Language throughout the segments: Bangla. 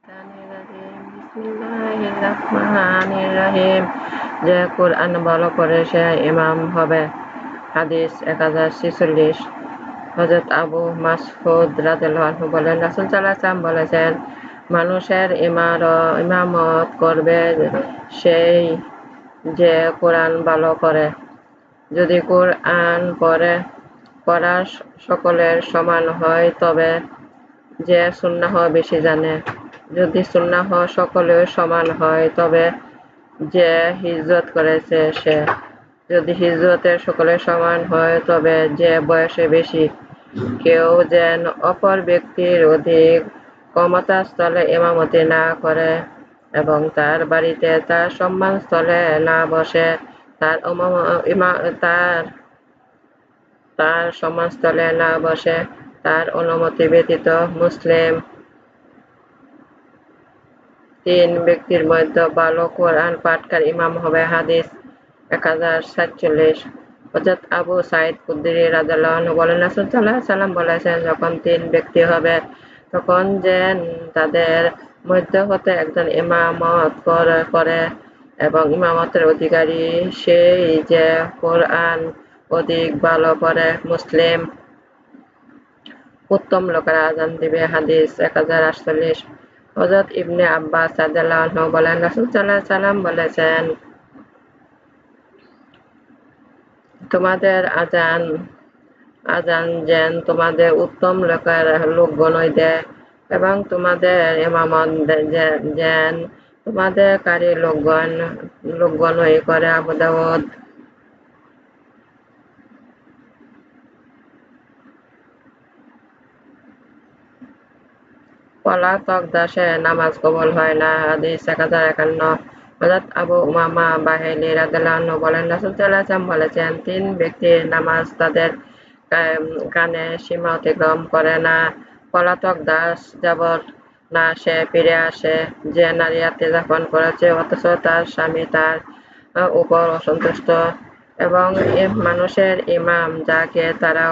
বিসমিল্লাহির রহমানির রহিম। যে কুরআন ভালো করে সে ইমাম হবে। হাদিস 1046। হযরত আবু মাসউদ রাদিয়াল্লাহু আনহু বলেন, রাসূল সাল্লাল্লাহু আলাইহি ওয়াসাল্লাম বলেছেন, মানুষের ইমামত করবে সেই যে কুরআন ভালো করে। যদি কুরআন পড়া সকলের সমান হয় তবে যে সুন্নাহ বেশি জানে। যদি সুন্নাহ সকলের সমান হয় তবে যে হিজরত করেছে সে। যদি হিজরতের সকলের সমান হয় তবে যে বয়সে বেশি। কেউ যেন অপর ব্যক্তির অধিক ক্ষমতাস্থলে ইমামতি না করে এবং তার বাড়িতে তার সম্মানস্থলে না বসে, তার সম্মানস্থলে না বসে তার অনুমতি ব্যতীত। মুসলিম। 3 ব্যক্তির মধ্যে ভালো কোরআন পাঠকার ইমাম হবে। হাদিস 1047। হযরত আবু সাঈদ খুদরি রাদিয়াল্লাহু আনহু বলেন, রাসূল সাল্লাল্লাহু আলাইহি ওয়াসাল্লাম বলেছেন, যখন 3 ব্যক্তি হবে তখন যেন তাদের মধ্যে হতে একজন ইমামত করে এবং ইমামতের অধিকারী সেই যে কোরআন অধিক ভালো পড়ে। মুসলিম। উত্তম লোকেরা আযান দিবে। হাদিস 1048। হযরত ইবনে আব্বাস রাদিয়াল্লাহু আনহু বলেন, রাসূল সাল্লাল্লাহু আলাইহি ওয়াসাল্লাম বলেছেন, তোমাদের আযান যেন তোমাদের উত্তম লোকগণই দেয় এবং তোমাদের ইমামত যেন তোমাদের কারী লোকগণই করে। আবু দাউদ। পলাতক দাসের নামাজ কবুল হয় না। হাদিস 1051। হযরত আবু উমামা বাহিলী রাদিয়াল্লাহু আনহু বলেন, রাসূল সাল্লাল্লাহু আলাইহি ওয়াসাল্লাম বলেছেন, 3 ব্যক্তির নামাজ তাদের কানে সীমা অতিক্রম করে না। পলাতক দাস যাবৎ না সে ফিরে আসে, যে নারী আত্মীয়যাপন করেছে অথচ তার স্বামী তার উপর অসন্তুষ্ট, এবং মানুষের ইমাম যাকে তারা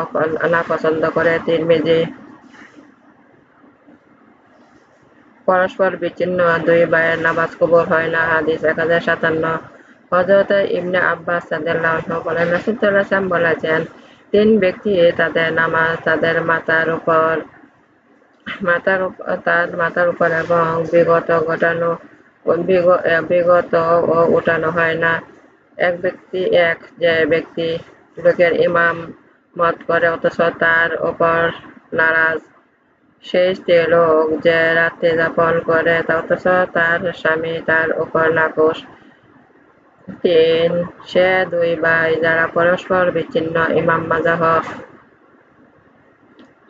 নাপছন্দ করে। তিরমিজি। পরস্পর বিচ্ছিন্ন 2 ভাইয়ের নামাজ কবুল হয় না। হাদিস 1057। হযরত ইবনে আব্বাস রাদিয়াল্লাহু আনহু বলেন, রাসূল সাল্লাল্লাহু আলাইহি ওয়াসাল্লাম বলেছেন, 3 ব্যক্তি তাদের নামাজ তাদের মাথার উপর এবং বিগত ও উঠানো হয় না। যে ব্যক্তি লোকের ইমামত করে অথচ তার উপর নারাজ। সেই স্ত্রীলোক যে রাত্রি যাপন করে অথচ তার স্বামী তার উপর নাখোশ। 3 সে 2 ভাই যারা পরস্পর বিচ্ছিন্ন। ইমাম মাজাহ।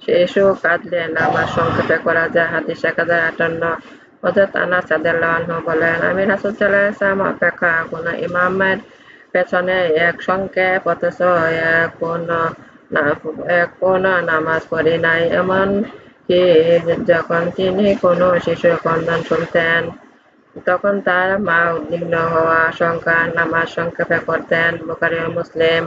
শিশু কাঁদলে নামাজ সংক্ষেপে করা যায়। হাদিস 1058। হযরত আনাস রাদিয়াল্লাহু আনহু বলেন, আমি রাসূল সাল্লাল্লাহু আলাইহি ওয়াসাল্লাম অপেক্ষা কোন ইমামের পেছনে এক সংক্ষেপ অথচ এক কোন নামাজ পড়ি নাই। এমনকি যখন তিনি কোন শিশুর ক্রন্দন শুনতেন তখন তার মা উদ্বিগ্ন হওয়া আশঙ্কায় নামাজ সংক্ষেপে করতেন। বুখারী ও মুসলিম।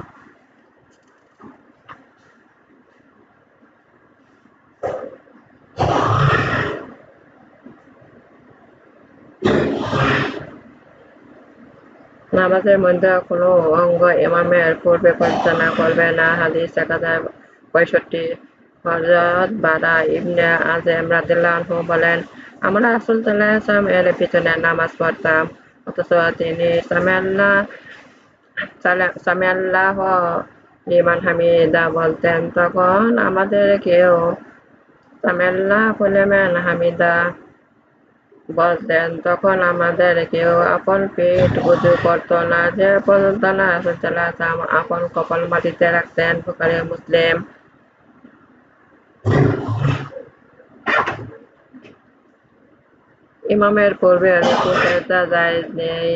নামাজের মধ্যে কোন অঙ্গ ইমামের পূর্বে পরিচালনা করবে না। হাদিস 1065। হযরত বারা ইবনে আযিম রাদিয়াল্লাহু আনহু বলেন, আমরা রাসূল সাল্লাল্লাহু আলাইহি ওয়াসাল্লাম এর পিছনে নামাজ পড়তাম অথচ তিনি সামিআল্লাহু লিমান হামিদা বলতেন, তখন আমাদেরকেও সামিআল্লাহু লিমান হামিদা বলতেন। তখন আমাদের কেউ আপন পিঠ উজু করত না যে পর্যন্ত না রাসূল সাল্লাল্লাহু আলাইহি ওয়াসাল্লাম আপন কপাল মাটিতে রাখতেন। বুখারী ও মুসলিম। ইমামের পূর্বে রুকু সেজদা জায়েজ নেই।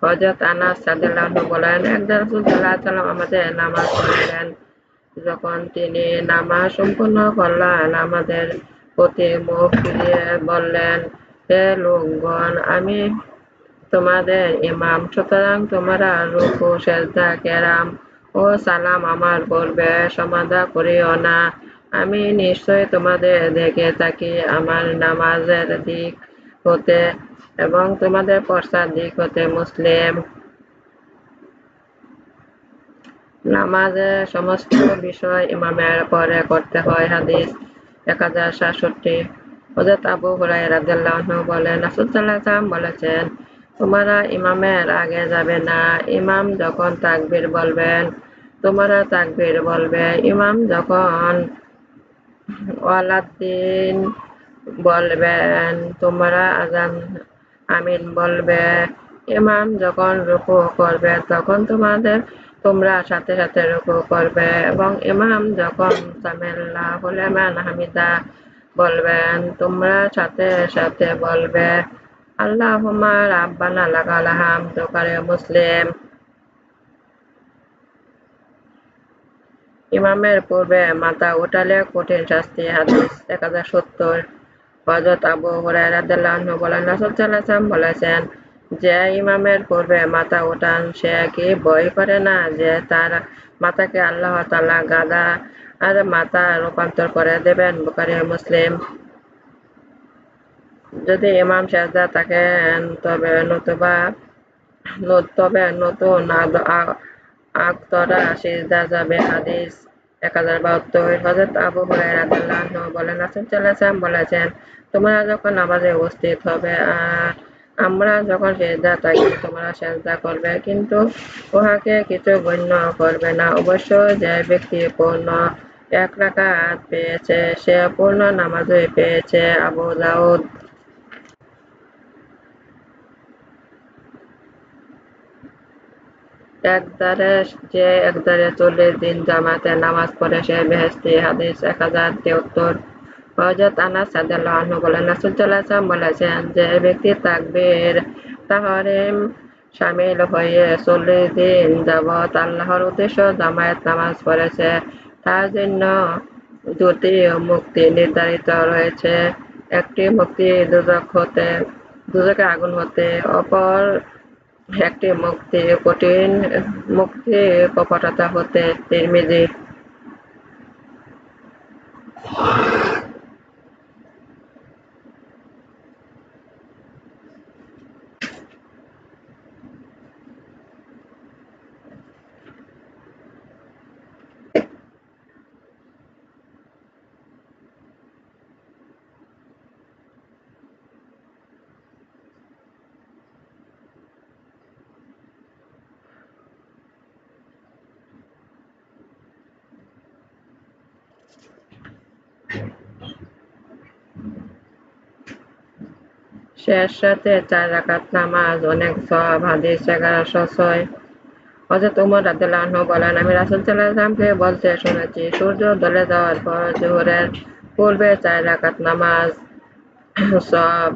হযরত আনাস রাদিয়াল্লাহু আনহু বলেন, একদা রাসূল সাল্লাল্লাহু আলাইহি ওয়াসাল্লাম আমাদের নামাজ পড়ালেন। যখন তিনি নামাজ সম্পূর্ণ করলেন আমাদের প্রতি মুখ ফিরিয়ে বললেন, হে লোকগণ, আমি তোমাদের ইমাম, সুতরাং তোমরা রুকু সেজদা কেরাম ও সালাম আমার পূর্বে সমাদা করিও না। আমি নিশ্চয় তোমাদের দেখে থাকি আমার নামাজের দিক হতে এবং তোমাদের পশ্চাৎ দিক হতে মুসলিম। নামাজের সমস্ত বিষয় ইমামের পরে করতে হয়। হাদিস 1067। হযরত আবু হুরায়রা রাদিয়াল্লাহু আনহু বলেন, রাসূল সাল্লাল্লাহু আলাইহি ওয়াসাল্লাম বলেছেন, তোমরা ইমামের আগে যাবে না। ইমাম যখন তাকবীর বলবেন তোমরা তাকবীর বলবে। ইমাম যখন ওয়ালাদ্দিন বলবেন তোমরা আজান আমিন বলবে। ইমাম যখন রুকু করবে তখন তোমরা সাথে সাথে রুকু করবে এবং ইমাম যখন সামিআল্লাহু লিমান হামিদা বলবেন তোমরা সাথে সাথে বলবে। আল্লাহুম্মা রাব্বানা লাকাল হামদ। বুখারী ও মুসলিম। ইমামের পূর্বে মাথা উঠালে কঠিন শাস্তি। হাদিস 1070। হযরত আবু হুরায়রা রাদিয়াল্লাহু আনহু বলেন, রাসূল সাল্লাল্লাহু আলাইহি ওয়াসাল্লাম বলেছেন, যে ইমামের পূর্বে মাথা উঠান সে কি ভয় করে না যে তার মাথাকে আল্লাহ তাআলা গাদা আর মাথা রূপান্তর করে দেবেন? বুখারী ও মুসলিম। যদি ইমাম সেজদা থাকেন তবে নতুন আকতরা সিজদা যাবে। হাদিস 1072। হযরত আবু হুরায়রা রাদিয়াল্লাহু আনহু বলেন, রাসূল সাল্লাল্লাহু আলাইহি ওয়াসাল্লাম বলেছেন, তোমরা যখন নামাজে উপস্থিত হবে আর আমরা যখন সিজদা থাকি তোমরা সিজদা করবে, কিন্তু উহাকে কিছু গণ্য করবে না। অবশ্য যে ব্যক্তি পূর্ণ 1 রাকাত পেয়েছে সে পূর্ণ নামাজই পেয়েছে। আবু দাউদ। যে একধারে 40 দিন জামাতে নামাজ পড়ে সে বেহেশতি। হাদিস 1073। হযরত আনাস রাদিয়াল্লাহু আনহু বলেন, রাসূল সাল্লাল্লাহু আলাইহি ওয়াসাল্লাম বলেছেন, যে ব্যক্তি তাকবীর তাহরিম শামিল হয়ে 40 দিন যাবত আল্লাহর উদ্দেশ্যে জামায়াত নামাজ পড়েছে তার জন্য দুটি মুক্তি নির্ধারিত রয়েছে। একটি মুক্তি দুজকের আগুন হতে, অপর একটি মুক্তি কপটতা হতে। তিরমিজি। শেষ রাতে 4 রাকাত নামাজ অনেক সওয়াব। হাদিস 1106। হযরত উমর রাদিয়াল্লাহু আনহু বলেন, আমি রাসূল সাল্লাল্লাহু আলাইহি ওয়াসাল্লামকে বলতে শুনেছি, সূর্য ঢলে যাওয়ার পর যোহরের পূর্বে 4 রাকাত নামাজ সওয়াব,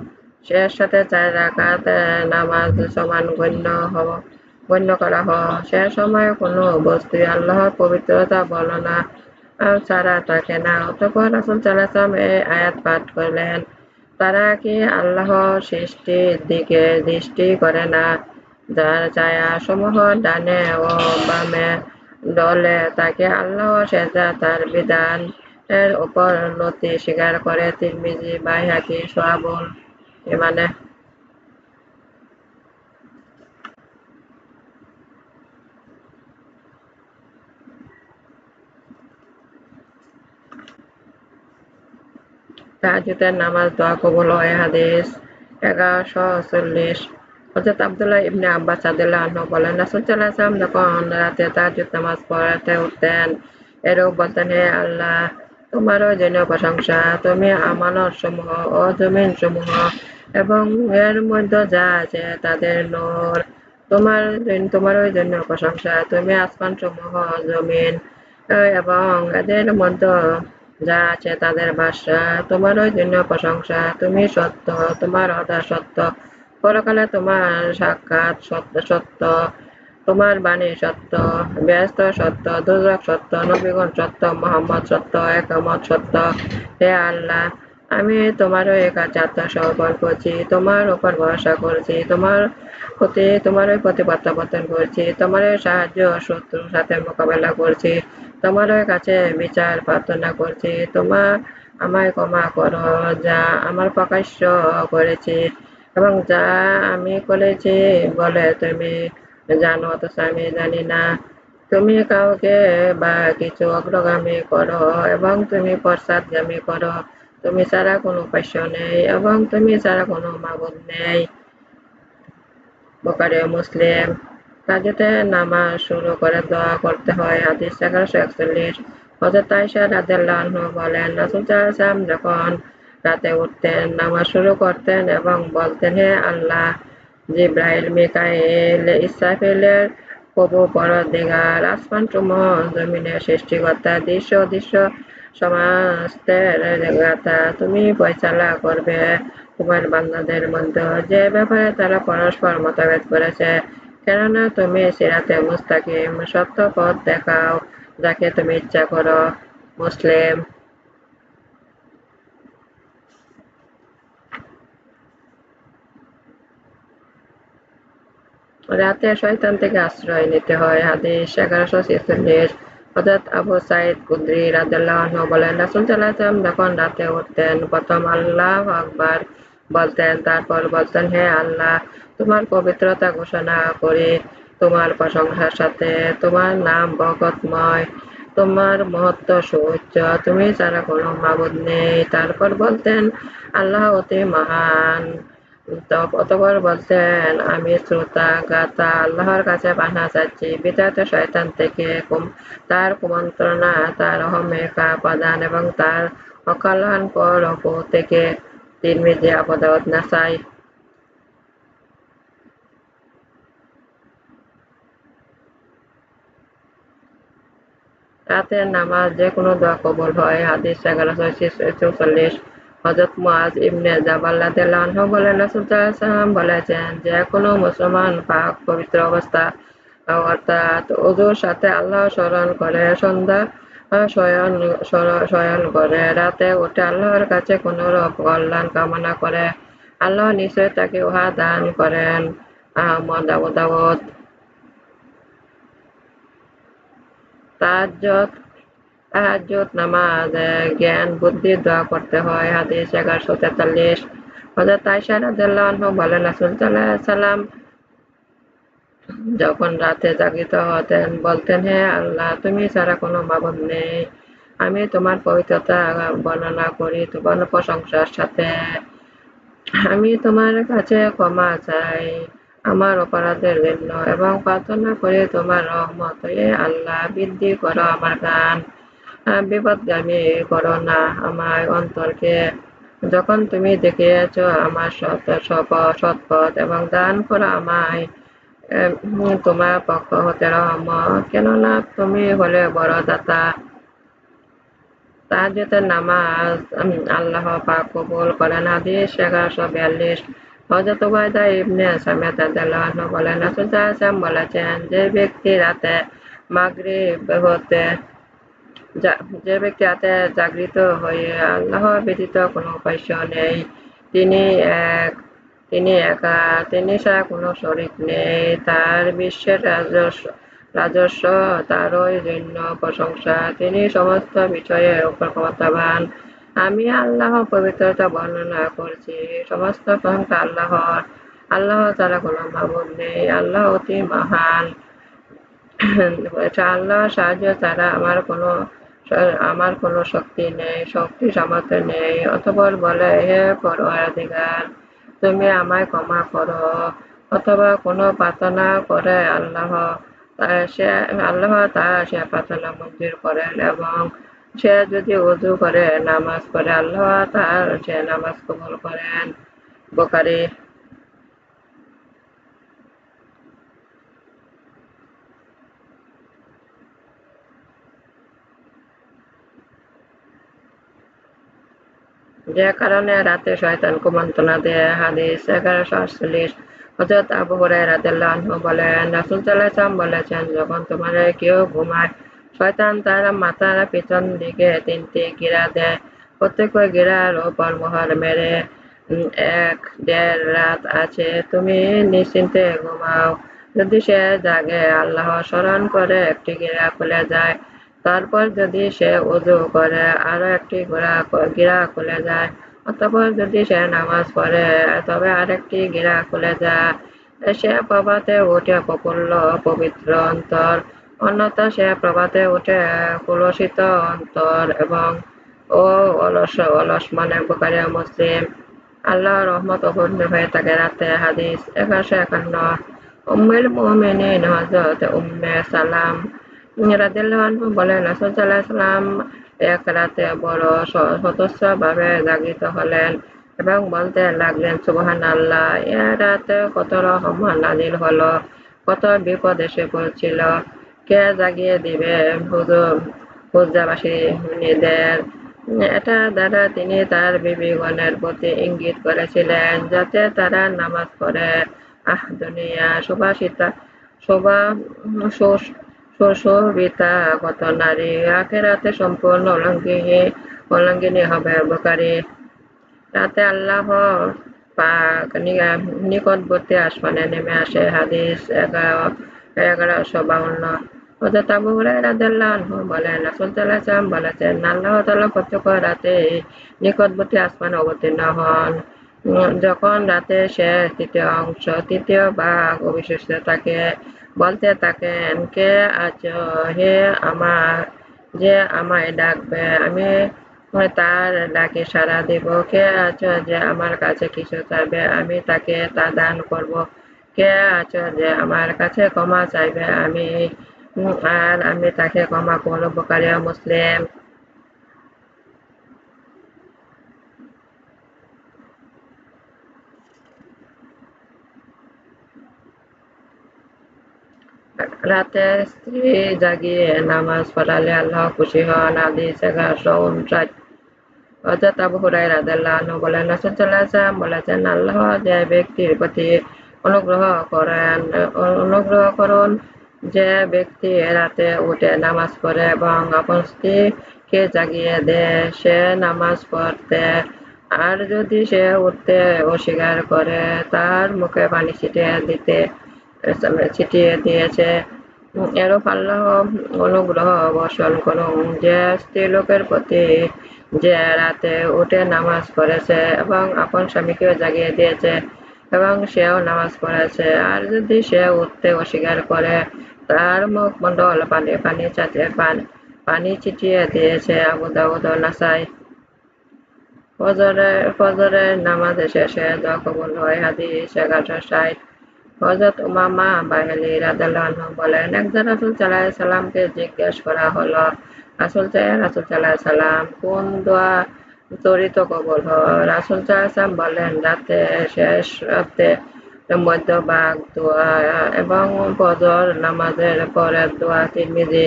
শেষ রাতে 4 রাকাত নামাজ সমান গণ্য করা হয়। সে সময় কোনো বস্তুই আল্লাহর পবিত্রতা বর্ণনা ছাড়া থাকে না। অতঃপর রাসূল সাল্লাল্লাহু আলাইহি ওয়াসাল্লাম এই আয়াত পাঠ করলেন, তারা কি আল্লাহর সৃষ্টির দিকে দৃষ্টি করে না, যার ছায়া সমূহ ডানে ও বামে ডলে, তাকে আল্লাহ সেজদা তার বিধান এর উপর নতি স্বীকার করে। তিরমিজি, বাইহাকী, শুআবুল ইমানে। তাহাজ্জুদের নামাজ দোয়া কবুল হয়। হাদিস 1140। হযরত আব্দুল্লাহ ইবনে আব্বাস রাদিয়াল্লাহু আনহু বলেন, রাসূল সাল্লাল্লাহু আলাইহি ওয়াসাল্লাম যখন রাতে তাহাজ্জুদ নামাজ পড়তে উঠতেন এরূপ বলতেন, হে আল্লাহ, তোমারই জন্য প্রশংসা, তুমি আমানত সমূহ ও জমিন সমূহ এবং এর মধ্যে যা আছে তাদের নূর, তোমারই জন্য প্রশংসা, তুমি আসমান সমূহ, জমিন এবং এদের মধ্যে যা আছে তাদের ভাষা, তোমারই জন্য প্রশংসা, তুমি সত্য, তোমার অর্ডার সত্য, পরকালে তোমার সাক্ষাৎ সত্য, তোমার বাণী সত্য, বেহেশত সত্য, দোজখ সত্য, নবীগণ সত্য, মুহাম্মদ সত্য, কিয়ামত সত্য। হে আল্লাহ, আমি তোমারই কাছে আত্মসমর্পণ করছি, তোমার উপর ভরসা করছি, তোমারই প্রতি প্রত্যাবর্তন করছি, তোমারই সাহায্য শত্রুর সাথে মোকাবেলা করছি, তোমার কাছে বিচার প্রার্থনা করছি, তোমার আমায় ক্ষমা করো যা আমার প্রকাশ্য করেছি এবং যা আমি করেছি বলে তুমি জানো অথচ আমি জানি না। তুমি কাউকে বা কিছু অগ্রগামী করো এবং তুমি পশ্চাৎগামী করো। তুমি ছাড়া কোনো উপাস্য নেই এবং তুমি ছাড়া কোনো মাবুদ নেই। বুখারী ও মুসলিম। কাজেতে নামাজ শুরু করে দোয়া করতে হয়। হাদিস 1141। হযরত আয়েশা রাদিয়াল্লাহু আনহা বলেন, রাসূল সাল্লাল্লাহু আলাইহি ওয়াসাল্লাম যখন রাতে উঠতেন, নামাজ শুরু করতেন এবং বলতেন, হে আল্লাহ, জিবরাইল, মিকাঈল, ইসরাফিলের প্রভু পরদিগার, আসমানসমূহ জমিনের সৃষ্টিকর্তা, দৃশ্য অদৃশ্য সমস্তের জ্ঞাতা, তুমি ফয়সালা করবে তোমার বান্দাদের মধ্যে যে ব্যাপারে তারা পরস্পর মতভেদ করেছে, কেননা তুমি সিরাতে মুস্তাকিম সত্য পথ দেখাও যাকে তুমি ইচ্ছা করো। মুসলিম। রাতে শয়তান থেকে আশ্রয় নিতে হয়। হাদিস 1146। হযরত আবু সাঈদ খুদরি রাদিয়াল্লাহু আনহু বলেন, রাসূল সাল্লাল্লাহু আলাইহি ওয়াসাল্লাম যখন রাতে উঠতেন প্রথম আল্লাহু আকবার বলতেন, তারপর বলতেন, হে আল্লাহ, তোমার পবিত্রতা ঘোষণা করি, তোমার প্রশংসার সাথে, তোমার নাম বরকতময়, তোমার মহত্ব সুউচ্চ, তুমি ছাড়া কোনো মাবুদ নেই। তারপর বলতেন, আল্লাহ অতি মহান। অতঃপর বলতেন, আমি শ্রোতা জ্ঞাতা আল্লাহর কাছে পানা চাচ্ছি বিতাড়িত শয়তান থেকে, তার কুমন্ত্রণা, তার অহমিকা এবং তার অকল্যাণকর অপু থেকে। তিরমিজি, আবু দাউদ, নাসাই। রাতের নামাজ যে কোনো দোয়া কবুল হয়। হাদিস 1144। হযরত মুআজ ইবনে জাবাল রাদিয়াল্লাহু আনহু বলেন, রাসূল সাল্লাল্লাহু আলাইহি ওয়াসাল্লাম বলেছেন, যে কোনো মুসলমান পাক পবিত্র অবস্থা অর্থাৎ ওযুর সাথে আল্লাহ স্মরণ করে সন্ধ্যা শয়ন করে, রাতে উঠে আল্লাহর কাছে কোনরূপ কল্যাণ কামনা করে, আল্লাহ নিশ্চয় তাকে উহা দান করেন। আহমদ, আবু দাউদ। তাহাজ্জুদ তাহাজ্জুদ নামাজে জ্ঞান বুদ্ধির দোয়া করতে হয়। হাদিস 1143। হযরত আয়েশা রাদিয়াল্লাহু আনহা বলেন, রাসূল সাল্লাল্লাহু আলাইহি ওয়াসাল্লাম যখন রাতে জাগরিত হতেন বলতেন, হে আল্লাহ, তুমি ছাড়া কোনো মাবুদ নেই, আমি তোমার পবিত্রতা বর্ণনা করি তোমার প্রশংসার সাথে, আমি তোমার কাছে ক্ষমা চাই আমার অপরাধের জন্য এবং প্রার্থনা করি তোমার রহমত। হে আল্লাহ, বৃদ্ধি করো আমার গান, বিপথগামী করো না আমার অন্তরকে। যখন তুমি দেখিয়েছ আমার সৎপথ এবং দান করো আমায় তোমার পক্ষ হতে রহমত, কেননা তুমি হলে বড় দাতা। তাহাজ্জুদের নামাজ আল্লাহ পাক কবুল করেন। হাদিস 1142। হযরত উবাইদা ইবনে সামিত রাদিয়াল্লাহু আনহু বলেন, রাসূল সাল্লাল্লাহু আলাইহি ওয়াসাল্লাম বলেছেন, যে ব্যক্তি রাতে জাগরিত হয়ে আল্লাহ ব্যতীত কোনো উপাস্য নেই, তিনি এক, তিনি একা, তিনি ছাড়া কোনো শরীক নেই, তার বিশ্বের রাজস্ব তারই জন্য প্রশংসা, তিনি সমস্ত বিষয়ের উপর ক্ষমতাবান। আমি আল্লাহ পবিত্রতা বর্ণনা করছি, সমস্ত প্রশংসা আল্লাহর, আল্লাহ ছাড়া কোনো মাবুদ নেই, আল্লাহ অতি মহান। আল্লাহর সাহায্য ছাড়া আমার কোনো শক্তি নেই, শক্তি সামর্থ্য নেই। অতঃপর বলে, হে পরওয়ারদিগার, তুমি আমায় ক্ষমা করো। অথবা কোনো প্রার্থনা করে আল্লাহ তার সে প্রার্থনা মঞ্জুর করেন এবং সে যদি ওযু করে নামাজ পড়ে আল্লাহ তার সে নামাজ কবুল করেন। বুখারী। যে কারণে রাতে শয়তান কুমন্ত্রণা দেয়। হাদিস 1148। হযরত আবু হুরায়রা রাদিয়াল্লাহু আনহু বলেন, রাসূল সাল্লাল্লাহু আলাইহি ওয়াসাল্লাম বলেছেন, যখন তোমাদের কেউ ঘুমায়, শয়তান তার মাথার পিছন দিকে 3টি গিরা দেয়, প্রত্যেক গিরার উপর মোহর মেরে 1.5 রাত আছে, তুমি নিশ্চিন্তে ঘুমাও। যদি সে জাগে আল্লাহ স্মরণ করে একটি গিরা খুলে যায়, তারপর যদি সে উযু করে আরো একটি গিরা খুলে যায়, অতঃপর যদি সে নামাজ পড়ে তবে আরেকটি গিরা খুলে যায়, সে প্রভাতে উঠে প্রফুল্ল পবিত্র অন্তর, অন্যথা সে প্রভাতে উঠে কুলসিত অন্তর এবং ও অলস মানে বুখারী ও মুসলিম। আল্লাহর রহমত অপূর্ণ হয়ে থাকে রাতে। হাদিস 1151। উম্মুল মুমিনিন হযরত উম্মে সালাম রাদিয়াল্লাহু আনহা বলেন, রাসূল সাল্লাল্লাহু আলাইহি ওয়াসাল্লাম এক রাতে বড় সতর্কভাবে জাগিত হলেন এবং বলতে লাগলেন, সুবহানাল্লাহ, এ রাতে কত রহমত নাযিল হলো, কত বিপদ এসে পড়ছিল, কে জাগিয়ে দিবে হুজরাবাসীদের। এটা দ্বারা তিনি তার বিবিগণের প্রতি ইঙ্গিত করেছিলেন যাতে তারা নামাজ পড়ে। দুনিয়া সুশোভিতা কত নারী আখিরাতে সম্পূর্ণ উলঙ্গিনী হবে। বুখারী। রাতে আল্লাহ পাক নিকটবর্তী আসমানে নেমে আসে। হাদিস 1152। হযরত আবু হুরায়রা রাদিয়াল্লাহু আনহু বলেন, রাসূল সাল্লাল্লাহু আলাইহি ওয়াসাল্লাম বলেছেন, আল্লাহ তাআলা প্রত্যেক রাতে নিকটবর্তী আসমানে অবতীর্ণ হন যখন রাতের শেষ তৃতীয় ভাগ অবশিষ্ট থাকে। বলতে থাকেন, কে আছো হে যে আমায় ডাকবে, আমি তার ডাকে সাড়া দিব। কে আছো যে আমার কাছে কিছু চাইবে, আমি তাকে তা দান করব। কে আছো যে আমার কাছে ক্ষমা চাইবে, আর আমি তাকে ক্ষমা করব। বুখারী ও মুসলিম। রাতে স্ত্রী জাগিয়ে নামাজ পড়ালে আল্লাহ খুশি হন। হাদিস 1159। হযরত আবু হুরায়রা রাদিয়াল্লাহু আনহু বলেন, রাসূল সাল্লাল্লাহু আলাইহি ওয়াসাল্লাম বলেছেন, আল্লাহ যে ব্যক্তির প্রতি অনুগ্রহ করুন, যে ব্যক্তি রাতে উঠে নামাজ পড়ে এবং আপন স্ত্রীকে জাগিয়ে দেয়, সে নামাজ পড়তে আর যদি সে উঠতে অস্বীকার করে তার মুখে পানি ছিটিয়ে দিয়েছে। এরূপ আল্লাহ অনুগ্রহ বর্ষণ করুন যে স্ত্রীলোকের প্রতি যে রাতে উঠে নামাজ পড়েছে এবং আপন স্বামীকেও জাগিয়ে দিয়েছে এবং সেও নামাজ পড়েছে, আর যদি সে উঠতে অস্বীকার করে তার মুখমণ্ডল পানি ছিটিয়ে দিয়েছে। আবু দাউদ ও নাসাই। ফজরের নামাজ শেষে দোয়া কবুল হয়। হাদিস 1160। হযরত উমামা বাহিলী রাদিয়াল্লাহু আনহু বলেন, একজন রাসূল সাল্লাল্লাহু আলাইহি ওয়াসাল্লামকে জিজ্ঞেস করা হলো, রাসূল সাল্লাল্লাহু আলাইহি ওয়াসাল্লাম, কোন দোয়া ত্বরিত কবুল হয়? রাসূল সাল্লাল্লাহু আলাইহি ওয়াসাল্লাম বললেন, রাতের শেষ মধ্যভাগ দোয়া এবং ফজর নামাজের পরের দোয়া। তিরমিজি।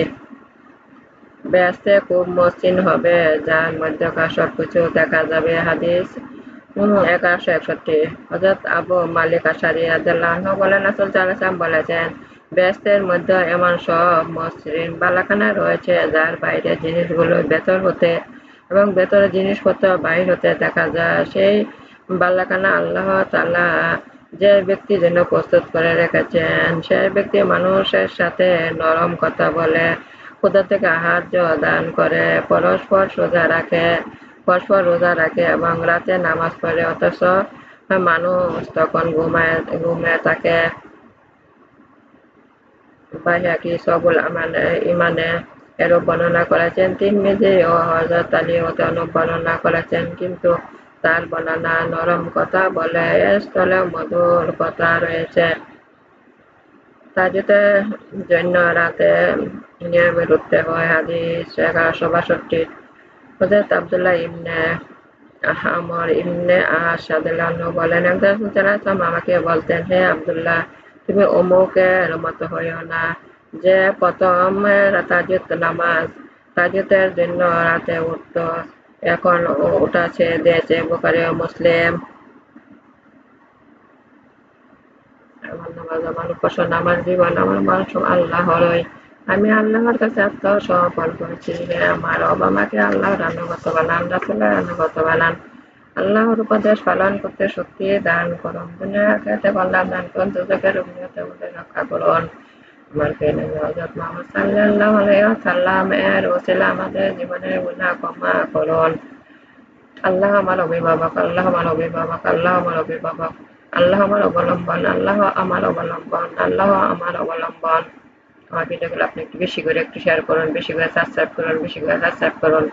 বেহেশতে খুব মসৃণ হবে যার মধ্যকার সবকিছু দেখা যাবে। হাদিস 1161। হযরত আবু মালিক আশআরী রাদিয়াল্লাহু আনহু বলেন, রাসূল সাল্লাল্লাহু আলাইহি ওয়াসাল্লাম বলেছেন, বেহেশতের মধ্যে এমন সব মসৃণ বালাখানা রয়েছে যার বাইরের জিনিসগুলো ভেতর হতে এবং ভেতরের জিনিসপত্র বাহির হতে দেখা যায়। সেই বালাখানা আল্লাহ তাআলা যে ব্যক্তির জন্য প্রস্তুত করে রেখেছেন, সে ব্যক্তি মানুষের সাথে নরম কথা বলে, ক্ষুধা থেকে আহার্য দান করে, পরস্পর রোজা রাখে এবং রাতে নামাজ পড়ে, অথচ মানুষ তখন ঘুমিয়ে থাকে। বাইহাকী সবুল ইমানে এরূপ বর্ণনা করেছেন। তিরমিজি ও হযরত আলী অনুপ বর্ণনা করেছেন, কিন্তু তার বর্ণনা নরম কথা বলে, এর স্থলে মধুর কথা রয়েছে। তাহাজ্জুদের জন্য রাতে নিয়মিত উঠতে হয়। হাদিস 1162। হযরত আব্দুল্লাহ ইবনে আমর ইবনে আস রাদিয়াল্লাহু আনহু বলেন, একদিন রাসূল সাল্লাল্লাহু আলাইহি ওয়াসাল্লাম আমাকে বলতেন, হে আব্দুল্লাহ, তুমি অমুকের মতো হইও না যে প্রথম তাহাজ্জুদের জন্য রাতে উঠত, এখন ওঠা ছেড়ে দিয়েছে। বুখারী ও মুসলিম। আমার নামাজ আমার উপাসনা, আমার জীবন, আমার মানুষ আল্লাহরই। আমি আল্লাহর কাছে আত্মসমর্পণ করেছি। হে আমার রব, আমাকে আল্লাহর আনুগত্য বানান, রাসূলের আনুগত্য বানান। আল্লাহর উপদেশ পালন করতে শক্তি দান করুন। দুনিয়া আখিরাতে কল্যাণ দান করুন। দোজখের অগ্নি হতে আমাদের রক্ষা করুন। আমার প্রিয় হযরত মুহাম্মদ সাল্লাল্লাহু আলাইহি ওয়াসাল্লাম এর ওসিলা আমাদের জীবনের গুনাহ ক্ষমা করুন। আল্লাহ আমার অভিভাবক, আল্লাহ আমার অভিভাবক, আল্লাহ আমার অভিভাবক, আল্লাহ আমার অবলম্বন, আল্লাহ আমার অবলম্বন, আল্লাহ আমার অবলম্বন। আমার ভিডিওগুলো আপনি একটু বেশি করে একটু শেয়ার করুন, বেশি করে সাবস্ক্রাইব করুন, বেশি করে সাবস্ক্রাইব করুন।